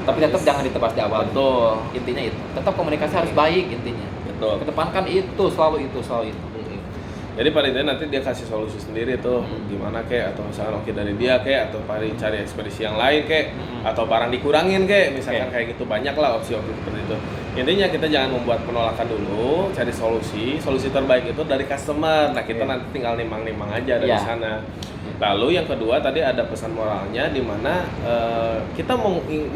Tapi tetap jangan ditebas di awal. Betul. Intinya itu. Tetap komunikasi harus baik intinya. Betul. Kedepankan itu, selalu itu. Jadi pada intinya nanti dia kasih solusi sendiri tuh gimana kek, atau misalkan oke dari dia kek, atau cari ekspedisi yang lain kek, atau barang dikurangin kek, misalkan kayak gitu, banyak lah opsi-opsi seperti itu. Intinya kita jangan membuat penolakan dulu, cari solusi terbaik itu dari customer. Nah kita nanti tinggal nimang-nimang aja dari sana. Lalu yang kedua tadi ada pesan moralnya di mana kita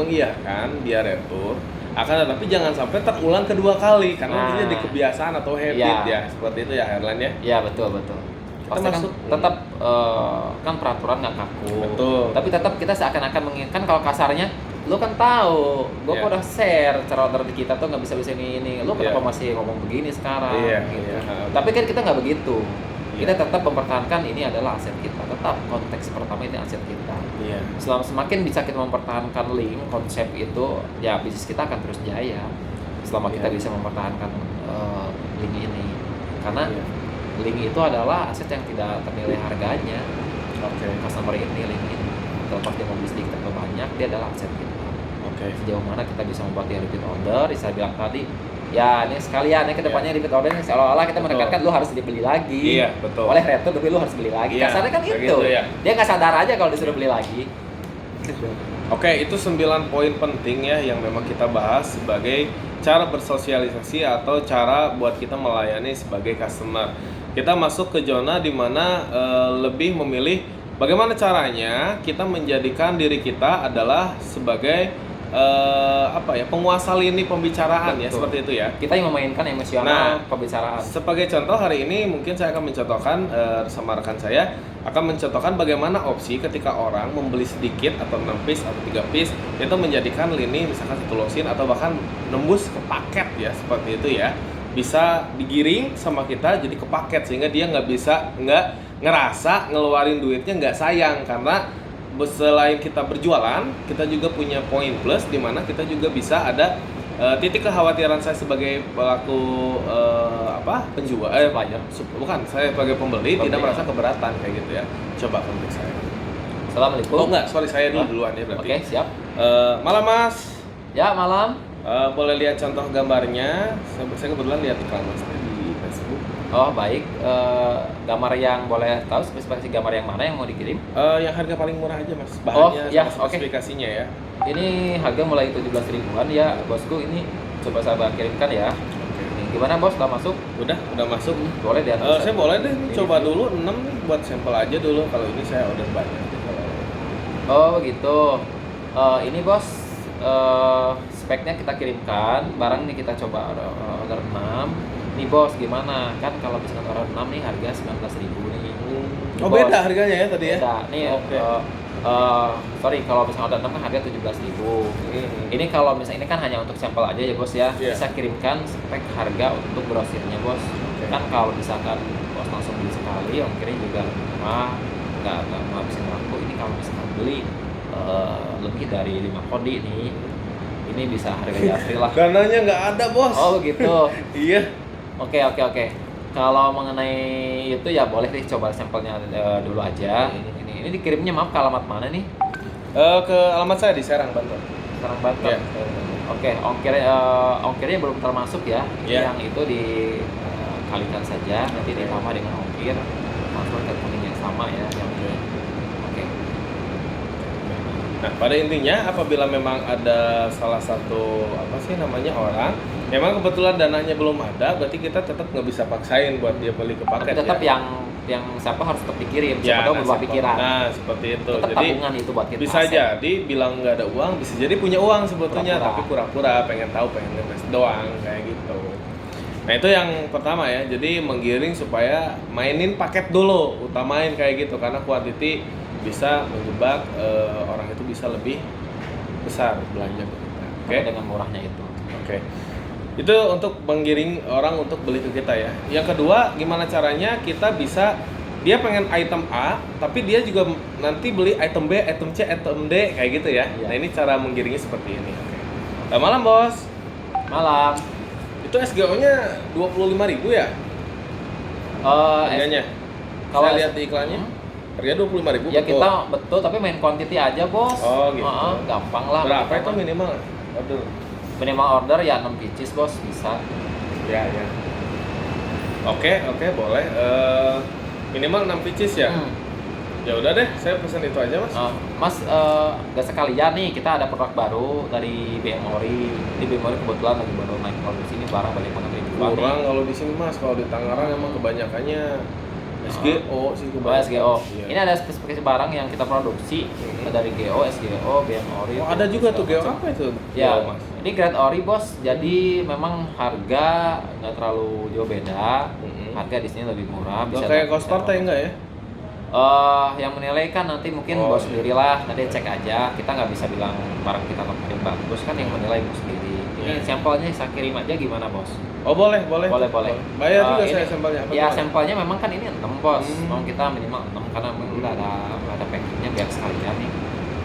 mengiyakan dia retur, akan tetapi jangan sampai terulang kedua kali karena ini jadi kebiasaan atau habit ya seperti itu ya Herlan ya. Iya betul. Kita masuk kan tetap kan peraturan nggak kaku. Betul. Tapi tetap kita seakan-akan menginginkan kalau kasarnya lu kan tahu, gua kok udah share cara order di kita tuh nggak bisa ini. Lu kenapa masih ngomong begini sekarang? Gitu. Tapi kan kita nggak begitu. Kita tetap mempertahankan ini adalah aset kita. Tetap konteks pertama ini aset kita. Semakin bisa kita mempertahankan link konsep itu, ya bisnis kita akan terus jaya. Selama kita bisa mempertahankan link ini, karena link itu adalah aset yang tidak ternilai harganya. Customer ini, link ini, terlepas dia mau beli sedikit atau banyak, dia adalah aset kita. Sejauh mana kita bisa membuat dia repeat order, saya bilang tadi, ya ini sekalian ya kedepannya repeat order seolah-olah kita menekankan lu harus dibeli lagi. Iya, betul. Oleh retur tapi lu harus beli lagi. Kasarnya kan itu. Gitu, ya. Dia nggak sadar aja kalau disuruh beli lagi. Oke, itu 9 poin penting ya yang memang kita bahas sebagai cara bersosialisasi atau cara buat kita melayani sebagai customer. Kita masuk ke zona di mana lebih memilih bagaimana caranya kita menjadikan diri kita adalah sebagai penguasa lini pembicaraan. Betul. Ya seperti itu ya. Kita yang memainkan emosional pembicaraan. Sebagai contoh hari ini mungkin saya akan mencontohkan sama rekan saya akan mencontohkan bagaimana opsi ketika orang membeli sedikit atau 6 piece atau 3 piece itu menjadikan lini misalkan 1 losin atau bahkan nembus ke paket ya seperti itu ya. Bisa digiring sama kita jadi ke paket sehingga dia nggak ngerasa ngeluarin duitnya nggak sayang karena selain kita berjualan, kita juga punya poin plus di mana kita juga bisa ada titik kekhawatiran saya sebagai pelaku penjual bukan saya sebagai pembeli tidak merasa keberatan kayak gitu ya. Coba kontak saya. Assalamualaikum. Oh enggak, sorry saya duluan ya berarti. Oke, siap. Malam Mas. Ya, malam. Boleh lihat contoh gambarnya. Saya kebetulan lihat iklan Mas di Facebook. Oh baik, gambar yang boleh tahu spesifikasi gambar yang mana yang mau dikirim? Yang harga paling murah aja Mas, bahannya sama spesifikasinya ya. Ini harga mulai 17 ribuan ya bosku, ini coba saya kirimkan ya. Ini gimana bos, udah masuk? Udah masuk. Boleh deh. Saya boleh deh coba dulu 6 nih buat sampel aja dulu, kalau ini saya order banyak. Oh gitu. Ini bos, speknya kita kirimkan, barang ini kita coba order 6. Nih bos, gimana? Kan kalau misalkan order 6 nih harga 19.000 nih. Oh bos, beda harganya ya tadi ya? Beda. Nih sorry, kalau misalkan order 6 kan harga 17.000. Ini kalau misalnya ini kan hanya untuk sampel aja ya bos ya. Bisa kirimkan spek harga untuk grosirnya bos. Kan kalau misalkan bos langsung beli sekali, ongkirnya juga nggak habisin waktu. Ini kalau misalkan beli lebih dari 5 kodi nih, ini bisa harga asli lah. Dananya nggak ada bos. Oh gitu. Iya. Oke. Kalau mengenai itu ya boleh deh coba sampelnya dulu aja. Ini dikirimnya maaf ke alamat mana nih? Ke alamat saya di Serang, Banten. Serang, Banten. Oke, ongkirnya belum termasuk ya. Yang itu dikalikan saja, nanti ditambah dengan ongkir transfer ke rekening yang sama ya. Oke. Nah, pada intinya apabila memang ada salah satu orang memang kebetulan dananya belum ada, berarti kita tetap nggak bisa paksain buat dia beli ke paket. Tapi tetap yang siapa harus tetap dikirim, siapa tahu berubah pikiran. Nah, seperti itu. Tetap jadi tabungan itu buat kita. Bisa jadi bilang nggak ada uang, bisa jadi punya uang sebetulnya, tapi pura-pura pengen tahu, pengen invest doang kayak gitu. Nah, itu yang pertama ya. Jadi menggiring supaya mainin paket dulu, utamain kayak gitu karena quantity bisa menjebak orang itu bisa lebih besar belanja ke kita. Oke. Dengan murahnya itu. Oke. Itu untuk menggiring orang untuk beli ke kita ya. Yang kedua, gimana caranya kita bisa, dia pengen item A, tapi dia juga nanti beli item B, item C, item D kayak gitu ya. Nah ini cara menggiringnya seperti ini. Malam bos. Malam. Itu SGO-nya 25.000 ya? Harganya. Kalau saya lihat di iklannya. Harga 25.000. Ya kita betul, tapi main quantity aja bos. Oh gitu. Gampang lah. Berapa itu minimal order? Minimal order ya 6 pieces bos, bisa. Ya. Oke, boleh. Minimal 6 pieces ya. Ya udah deh, saya pesan itu aja mas. Mas, gak sekalian nih, kita ada produk baru dari BM Ori. Di BM Ori kebetulan lagi baru naik produksi ini, barang banyak banget dijual. Kurang kalau di sini mas, kalau di Tangerang emang kebanyakannya SGO sih kebanyakan. SGO. Iya. Ini ada spesifikasi barang yang kita produksi dari GO, SGO, BM Ori. Oh ada juga tuh GO apa itu? Ya, mas. Ini grade Ori bos, jadi memang harga nggak terlalu jauh beda. Harga di sini lebih murah. Bisa kayak kaos partai enggak ya? Yang menilai kan nanti mungkin bos sendirilah, nanti cek aja. Kita nggak bisa bilang barang kita paling bagus kan, yang menilai bos sendiri. Ini sampelnya saya kirim aja gimana bos? Oh boleh. Bayar juga saya sampelnya. Ya sampelnya memang kan ini 6 bos. Mau kita minimal 6 karena memang udah ada packingnya biar sekalian nih.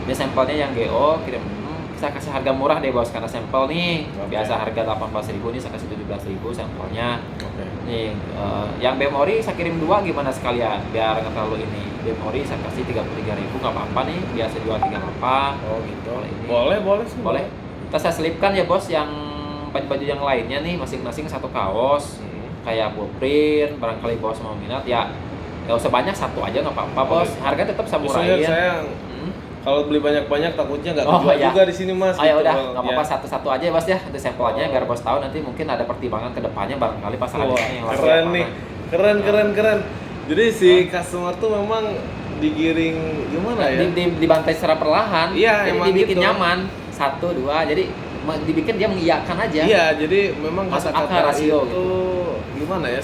Dia sampelnya yang GO kirim 6. Saya kasih harga murah deh bos karena sampel nih. Biasa harga 18.000 nih saya kasih 17.000 sampelnya. Nih, yang BM Ori saya kirim 2 gimana sekalian biar nggak terlalu ini. BM Ori saya kasih 33.000 nggak apa-apa nih, biasa jual 38. Oh gitu. Boleh. Kita saya selipkan ya bos yang baju-baju yang lainnya nih masing-masing satu kaos. Kayak blueprint, barangkali bos mau minat ya. Nggak usah banyak, satu aja nggak apa-apa bos. Harga tetap saya murahin. Kalau beli banyak-banyak takutnya nggak kejual juga di sini mas. Ya udah, nggak apa-apa satu-satu aja ya bos ya, untuk sampelnya biar bos tahu nanti mungkin ada pertimbangan kedepannya barangkali pas ada yang keren nih, keren. Jadi si customer tuh memang digiring gimana ya? Dibantai secara perlahan. Iya, jadi dibikin gitu. Nyaman 1, 2, jadi dibikin dia mengiyakan aja. Iya, jadi memang kata-kata rasio itu gitu. Gimana ya?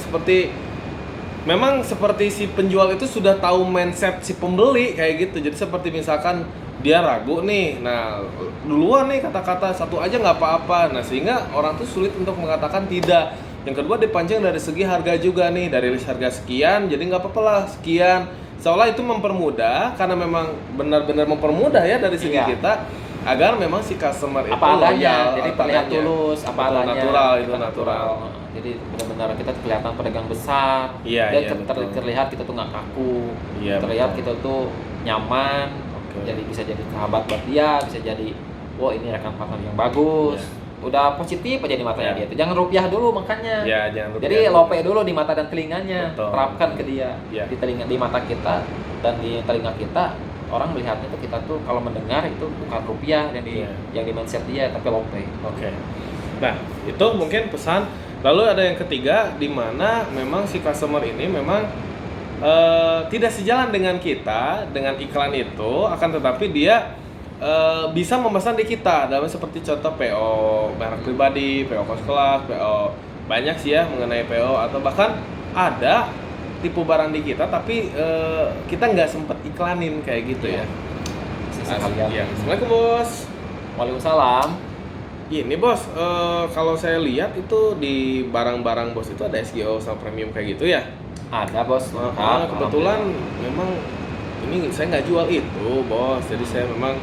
Memang seperti si penjual itu sudah tahu mindset si pembeli kayak gitu. Jadi seperti misalkan dia ragu nih, nah duluan nih kata-kata satu aja nggak apa-apa. Nah sehingga orang tuh sulit untuk mengatakan tidak. Yang kedua dipancing dari segi harga juga nih, dari list harga sekian, jadi nggak apa-apa lah sekian. Seolah itu mempermudah karena memang benar-benar mempermudah ya dari segi kita. Agar memang si customer itu apa adanya, jadi terlihat tulus, apa adanya, natural. Jadi benar-benar kita kelihatan pedagang besar, terlihat kita tuh nggak kaku, terlihat kita tuh nyaman, jadi bisa jadi sahabat buat dia, bisa jadi, ini rekan partner yang bagus, udah positif aja di matanya dia tuh, jangan rupiah dulu makanya, jadi lope dulu di mata dan telinganya, terapkan ke dia, di mata kita dan di telinga kita. Orang melihatnya tuh kita tuh kalau mendengar itu bukan rupiah yang di mindset dia tapi lope. Nah itu mungkin pesan. Lalu ada yang ketiga di mana memang si customer ini memang tidak sejalan dengan kita dengan iklan itu, akan tetapi dia bisa memesan di kita dalam seperti contoh PO barang pribadi, PO kos kelas, PO banyak sih ya mengenai PO atau bahkan ada tipu barang di kita tapi kita nggak sempet iklanin kayak gitu ya. Assalamualaikum bos. Waalaikumsalam. Ini bos, kalau saya lihat itu di barang-barang bos itu ada SGO sama premium kayak gitu ya? Ada bos. Kebetulan memang ini saya nggak jual itu bos, jadi saya memang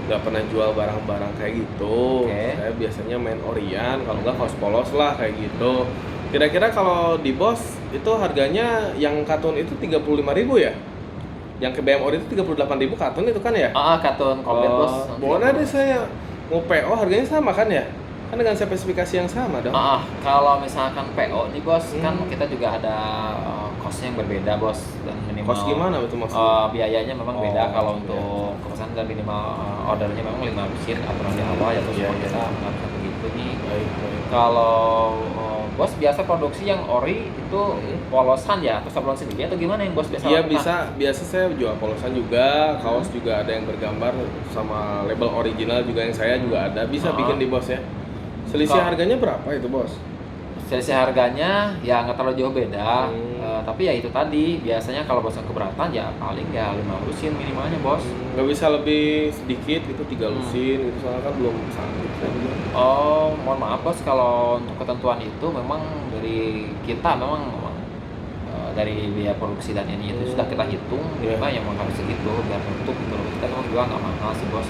nggak pernah jual barang-barang kayak gitu. Saya biasanya main Orian, kalau nggak kaos polos lah kayak gitu. Kira-kira kalau di bos itu harganya yang katun itu 35.000 ya? Yang ke BM Ori itu 38.000 katun itu kan ya? Katun komplit bos. Boleh deh saya mau PO harganya sama kan ya? Kan dengan spesifikasi yang sama dong. Kalau misalkan PO nih bos, kan kita juga ada kosnya yang berbeda bos, dan minimal. Kos gimana itu maksudnya? Biayanya memang beda kalau untuk pemesanan dan minimal ordernya memang 5 mesin aturan di awal ya, terus kita mengatakan begitu nih. Kalau bos biasa produksi yang ori itu polosan ya atau sablon sendiri atau gimana yang bos biasa lakukan? Iya biasa saya jual polosan juga, kaos juga ada yang bergambar sama label original juga yang saya juga ada, bisa bikin di bos ya. Selisih harganya berapa itu bos? Selisih harganya ya nggak terlalu jauh beda, tapi ya itu tadi biasanya kalau bos yang keberatan ya paling ya 5 lusin minimalnya bos. Nggak bisa lebih sedikit gitu, 3 lusin gitu soalnya kan belum sanggup. Mohon maaf bos, kalau untuk ketentuan itu memang dari kita memang dari biaya produksi dan ini itu sudah kita hitung minimal yang harus segitu biar untuk kita memang juga nggak mahal sih bos.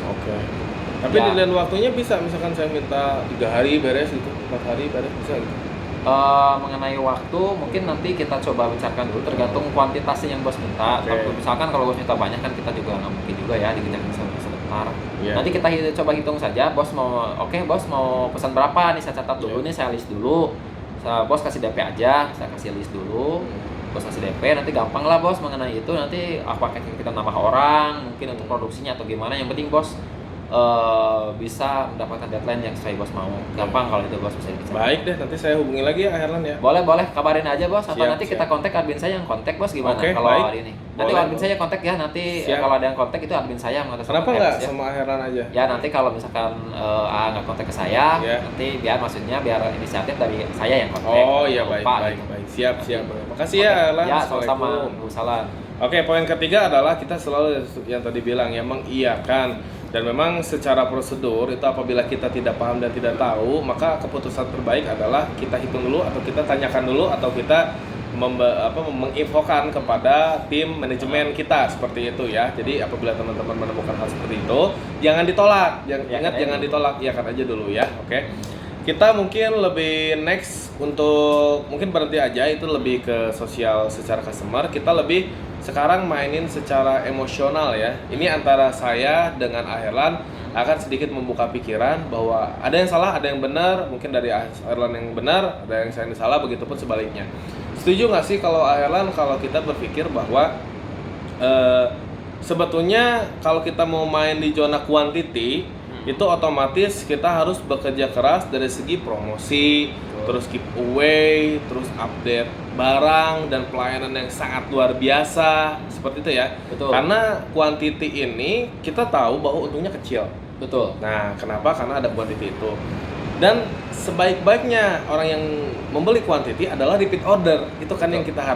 Tapi di lain waktunya bisa misalkan saya minta 3 hari beres gitu, 4 hari beres bisa gitu. Mengenai waktu mungkin nanti kita coba bicarakan dulu tergantung kuantitasnya yang bos minta. Kalau misalkan kalau bos minta banyak kan kita juga nggak mungkin juga ya dikejarkan sebentar. Nanti kita coba hitung saja bos mau bos mau pesan berapa nih, saya catat dulu nih, saya list dulu. Bos kasih DP aja, saya kasih list dulu. Bos kasih DP, nanti gampang lah bos mengenai itu. Nanti apakah kita nambah orang mungkin untuk produksinya atau gimana, yang penting bos bisa mendapatkan deadline yang sesuai bos mau. Gampang kalau itu bos bisa bicara. Baik deh, nanti saya hubungi lagi ya Herlan ya. Boleh, kabarin aja bos. Atau nanti kita kontak admin saya yang kontak bos, gimana kalau ini. Nanti admin saya kontak ya, nanti kalau ada yang kontak itu admin saya yang mengatas. Kenapa nggak sama Herlan aja? Ya nanti kalau misalkan nggak kontak ke saya, nanti biar inisiatif dari saya yang kontak. Oh iya, baik. Siap. Makasih ya Herlan. Ya, sama-sama. Waalaikumsalam. Oke, poin ketiga adalah kita selalu yang tadi bilang ya, mengiyakan. Dan memang secara prosedur itu apabila kita tidak paham dan tidak tahu, maka keputusan terbaik adalah kita hitung dulu atau kita tanyakan dulu atau kita menginfokan kepada tim manajemen kita, seperti itu ya. Jadi apabila teman-teman menemukan hal seperti itu, jangan ditolak. Jangan ditolak, iyakan aja dulu ya. Oke. Kita mungkin lebih next untuk mungkin berhenti aja, itu lebih ke sosial secara customer. Kita lebih sekarang mainin secara emosional ya. Ini antara saya dengan Herlan akan sedikit membuka pikiran bahwa ada yang salah, ada yang benar. Mungkin dari Herlan yang benar, ada yang saya yang salah, begitupun sebaliknya. Setuju nggak sih kalau Herlan kalau kita berpikir bahwa sebetulnya kalau kita mau main di zona quantity itu otomatis kita harus bekerja keras dari segi promosi, terus giveaway, terus update barang dan pelayanan yang sangat luar biasa, seperti itu ya. Betul. Karena quantity ini kita tahu bahwa untungnya kecil. Betul. Nah, kenapa? Karena ada quantity itu. Dan sebaik-baiknya orang yang membeli quantity adalah repeat order. Itu kan yang kita harapkan.